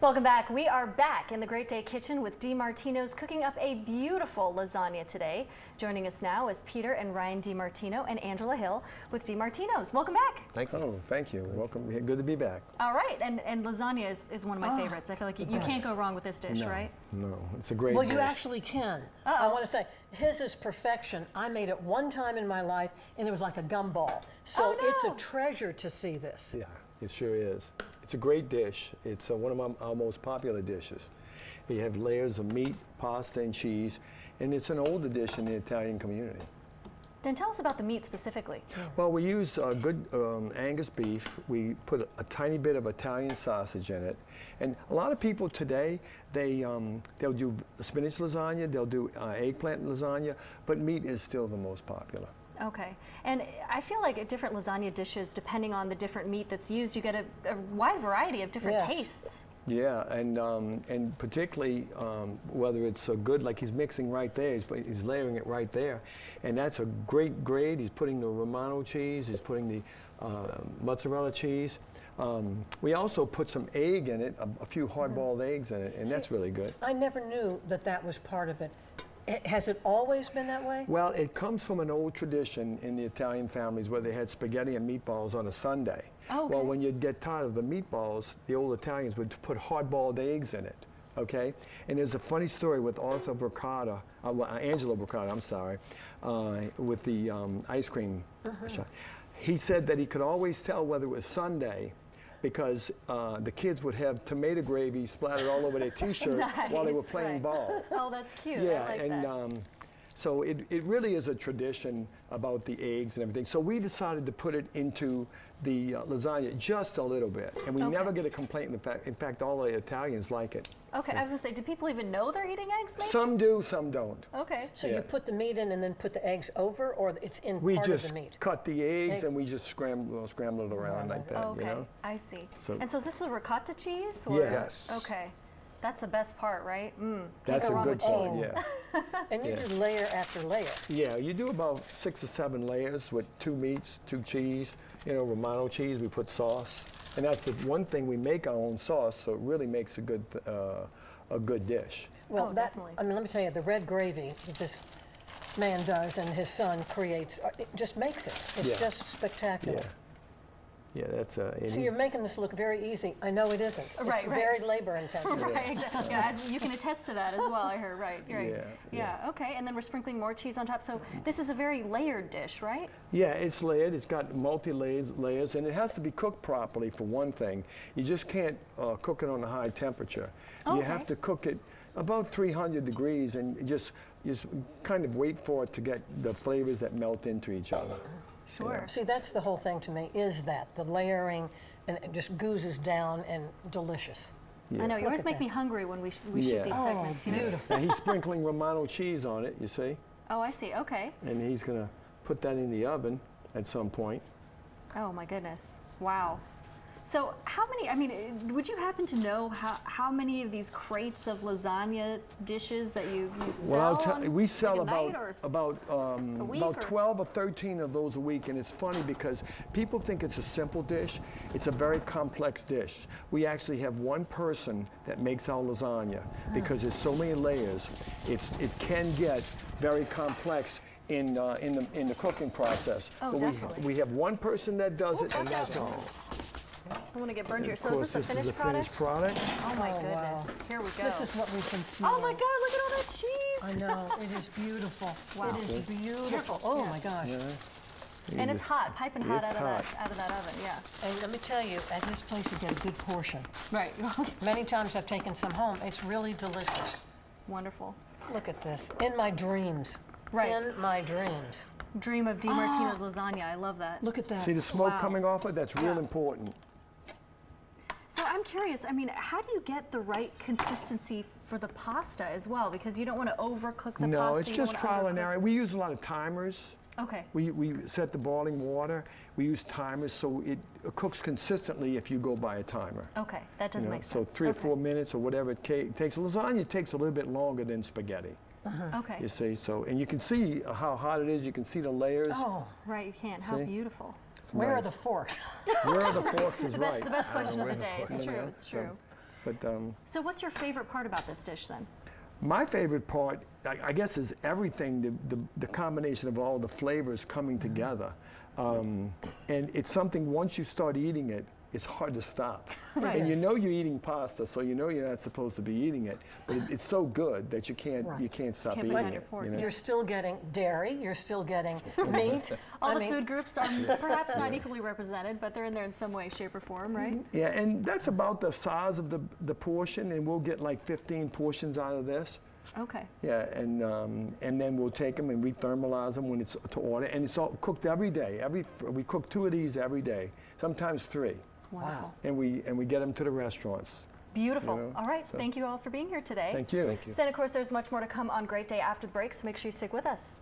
Welcome back. We are back in the Great Day Kitchen with DiMartino's cooking up a beautiful lasagna today. Joining us now is Peter and Ryan DiMartino and Angela Hill with DiMartino's. Welcome back. Thank you. Oh, thank you. Welcome. Good to be back. All right, and lasagna is one of my favorites. I feel like you can't go wrong with this dish, right? No, it's a great Well, dish. you actually can. I want to say, his is perfection. I made it one time in my life, and it was like a gumball. So it's a treasure to see this. Yeah, it sure is. It's a great dish. It's one of our most popular dishes. We have layers of meat, pasta, and cheese, and it's an older dish in the Italian community. Then tell us about the meat specifically. Well, we use good Angus beef. We put a tiny bit of Italian sausage in it. And a lot of people today, they'll do spinach lasagna, they'll do eggplant lasagna, but meat is still the most popular. Okay, and I feel like at different lasagna dishes, depending on the different meat that's used, you get a wide variety of different tastes. Yeah, and particularly whether it's so good, like he's mixing right there, he's layering it right there, and that's a great grade. He's putting the Romano cheese, he's putting the mozzarella cheese. We also put some egg in it, a few hard-boiled eggs in it, and that's really good. I never knew that that was part of it. Has it always been that way? Well, it comes from an old tradition in the Italian families where they had spaghetti and meatballs on a Sunday. Oh, okay. Well, when you'd get tired of the meatballs, the old Italians would put hard-boiled eggs in it, okay? And there's a funny story with Angelo Braccata, I'm sorry, with the ice cream. He said that he could always tell whether it was Sunday because the kids would have tomato gravy splattered all over their t-shirt while they were playing ball. Oh, that's cute. Yeah, I like that. So it really is a tradition about the eggs and everything. So we decided to put it into the lasagna just a little bit, and we never get a complaint. In fact, all the Italians like it. Okay, I was gonna say, do people even know they're eating eggs, maybe? Some do, some don't. Okay. So you put the meat in and then put the eggs over, or it's in We part of just the meat? cut the eggs and we just scramble it around like that. Okay, You know? I see. So, and so is this a ricotta cheese? Or? Yes. Okay. That's the best part, right? That's a good part, yeah. And you do layer after layer. Yeah, you do about 6 or 7 layers with 2 meats, 2 cheese, Romano cheese, we put sauce. And that's the one thing, we make our own sauce, so it really makes a good dish. Well, definitely. I mean, let me tell you, the red gravy that this man does and his son creates, it just makes it. It's just spectacular. Yeah, that's So you're making this look very easy. I know it isn't. Right, it's very labor intensive. Right, exactly. Yeah, you can attest to that as well, I heard, right. Yeah, okay, and then we're sprinkling more cheese on top. So this is a very layered dish, right? Yeah, it's layered. It's got layers, and it has to be cooked properly for one thing. You just can't cook it on a high temperature. You have to cook it about 300 degrees and just kind of wait for it to get the flavors that melt into each other. Sure. See, that's the whole thing to me, is that the layering, and it just goozes down and delicious. I know, you always make me hungry when we shoot these segments. Beautiful. And he's sprinkling Romano cheese on it, you see? Oh, I see, okay. And he's gonna put that in the oven at some point. Oh my goodness, wow. So how many, I mean, would you happen to know how many of these crates of lasagna dishes that you sell? Well, I'll tell you, we sell about 12 or 13 of those a week, and it's funny because people think it's a simple dish. It's a very complex dish. We actually have one person that makes our lasagna because there's so many layers. It can get very complex in the cooking process. Oh, but definitely. we have one person that does it, and that's all. I want to get burned here. So Of is this course, the finished product? Finished product. Oh my goodness. Wow. Here we go. This is what we can smell. Oh my God, look at all that cheese. I know, it is beautiful. Wow. It is beautiful. Oh my gosh. Yeah. And it's hot, piping hot It's out of that oven, yeah. And let me tell you, at this place you get a good portion. Right. Many times I've taken some home. It's really delicious. Wonderful. Look at this. In my dreams. Right. In my dreams. Dream of DiMartino's lasagna. I love that. Look at that. See the smoke coming off it? That's real important. So I'm curious, I mean, how do you get the right consistency for the pasta as well? Because you don't want to overcook the pasta. No, it's just trial and error. We use a lot of timers. Okay. We set the boiling water. We use timers so it cooks consistently if you go by a timer. Okay, that does make sense. So 3 or 4 minutes or whatever it takes. Lasagna takes a little bit longer than spaghetti. Okay. You see, so, and you can see how hot it is. You can see the layers. Oh, right, you can. How beautiful. where are the forks? Where are the forks is right. The best question of the day. It's true, it's true. But So what's your favorite part about this dish then? my favorite part, I guess, is everything, the combination of all the flavors coming together. And it's something, once you start eating it, it's hard to stop. Right. And you know you're eating pasta, so you know you're not supposed to be eating it. But it's so good that you can't stop Can't put eating it on it. your fork. You know? You're still getting dairy, you're still getting meat. All I the mean, food groups are perhaps not equally represented, but they're in there in some way, shape, or form, right? Yeah, and that's about the size of the portion, and we'll get like 15 portions out of this. Okay. Yeah, and then we'll take them and rethermalize them when it's to order, and it's all cooked every day. We cook 2 of these every day, sometimes 3. Wow. And we get them to the restaurants. Beautiful. You know, All right. so- Thank you all for being here today. Thank you. Thank you. And of course, there's much more to come on Great Day after the break, so make sure you stick with us.